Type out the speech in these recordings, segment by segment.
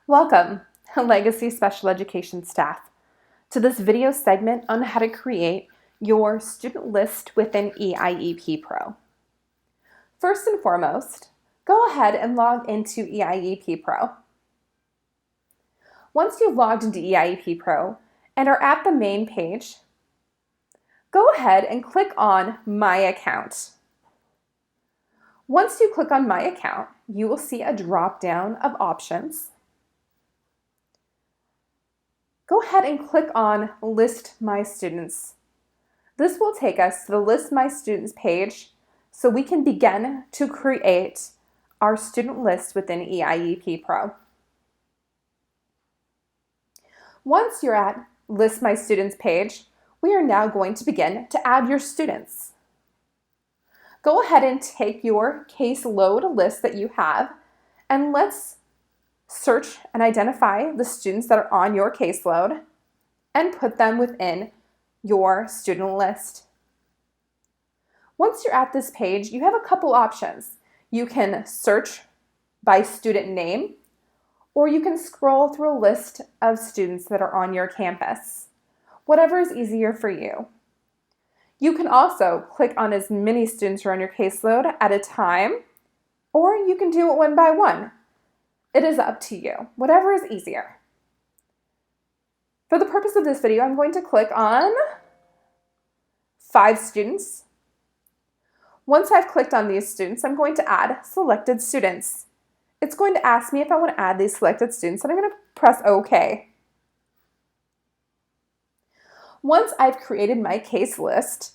Welcome, Legacy Special Education staff, to this video segment on how to create your student list within e-IEPPRO. First and foremost, go ahead and log into e-IEPPRO. Once you've logged into e-IEPPRO and are at the main page, go ahead and click on My Account. Once you click on My Account, you will see a drop-down of options. Go ahead and click on List My Students. This will take us to the List My Students page so we can begin to create our student list within e-IEPPRO. Once you're at List My Students page, we are now going to begin to add your students. Go ahead and take your caseload list that you have and let's search and identify the students that are on your caseload and put them within your student list. Once you're at this page, you have a couple options. You can search by student name, or you can scroll through a list of students that are on your campus. Whatever is easier for you. You can also click on as many students who are on your caseload at a time, or you can do it one by one. It is up to you, whatever is easier. For the purpose of this video, I'm going to click on 5 students. Once I've clicked on these students, I'm going to add selected students. It's going to ask me if I want to add these selected students, and I'm going to press OK. Once I've created my case list,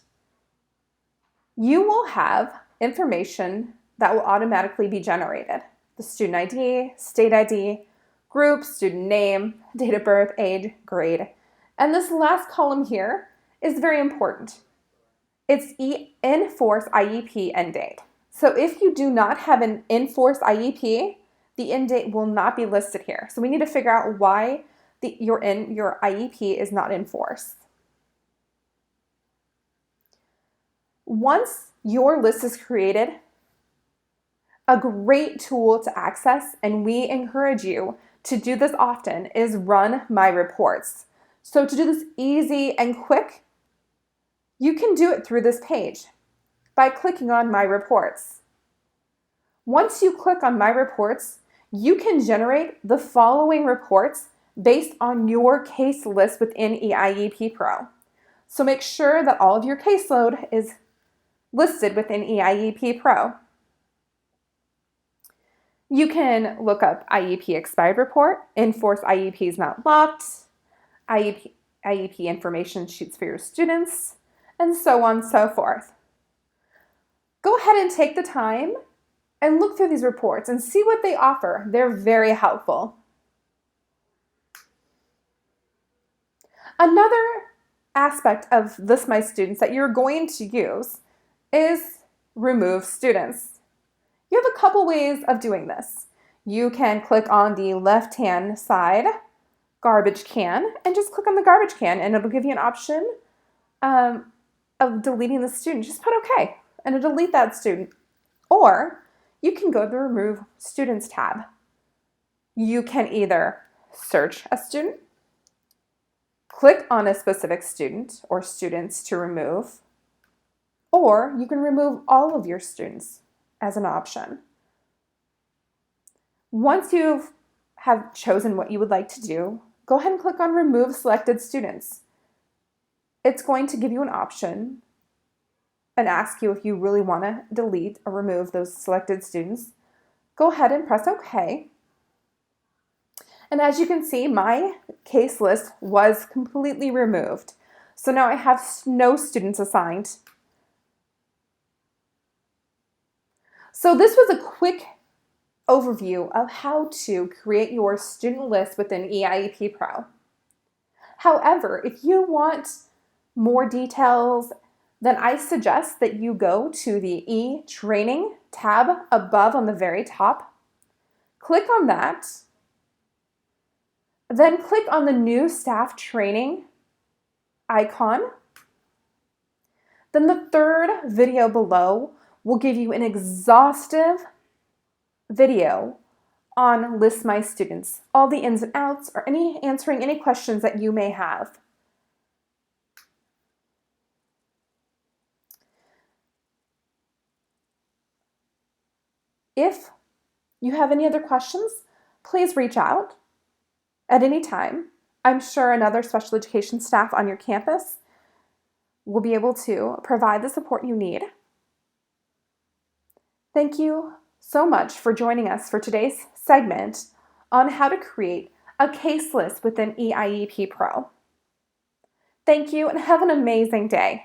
you will have information that will automatically be generated. The student ID, state ID, group, student name, date of birth, age, grade. And this last column here is very important. It's in-force IEP end date. So if you do not have an in-force IEP, the end date will not be listed here. So we need to figure out why your IEP is not in force. Once your list is created, a great tool to access, and we encourage you to do this often, is Run My Reports. So to do this easy and quick, you can do it through this page by clicking on My Reports. Once you click on My Reports, you can generate the following reports based on your case list within e-IEPPRO. So make sure that all of your caseload is listed within e-IEPPRO. You can look up IEP expired report, in-force IEPs not locked, IEP information sheets for your students, and so on and so forth. Go ahead and take the time and look through these reports and see what they offer. They're very helpful. Another aspect of List My Students that you're going to use is Remove Students. You have a couple ways of doing this. You can click on the left-hand side garbage can and just click on the garbage can and it'll give you an option of deleting the student. Just put OK and it'll delete that student. Or you can go to the Remove Students tab. You can either search a student, click on a specific student or students to remove, or you can remove all of your students as an option. Once you have chosen what you would like to do, go ahead and click on Remove Selected Students. It's going to give you an option and ask you if you really want to delete or remove those selected students. Go ahead and press OK. And as you can see, my case list was completely removed. So now I have no students assigned. So this was a quick overview of how to create your student list within e-IEPPRO. However, if you want more details, then I suggest that you go to the e-training tab above on the very top. Click on that. Then click on the new staff training icon. Then the third video below will give you an exhaustive video on List My Students, all the ins and outs, or answering any questions that you may have. If you have any other questions, please reach out at any time. I'm sure another special education staff on your campus will be able to provide the support you need. Thank you so much for joining us for today's segment on how to create a case list within e-IEPPRO. Thank you and have an amazing day.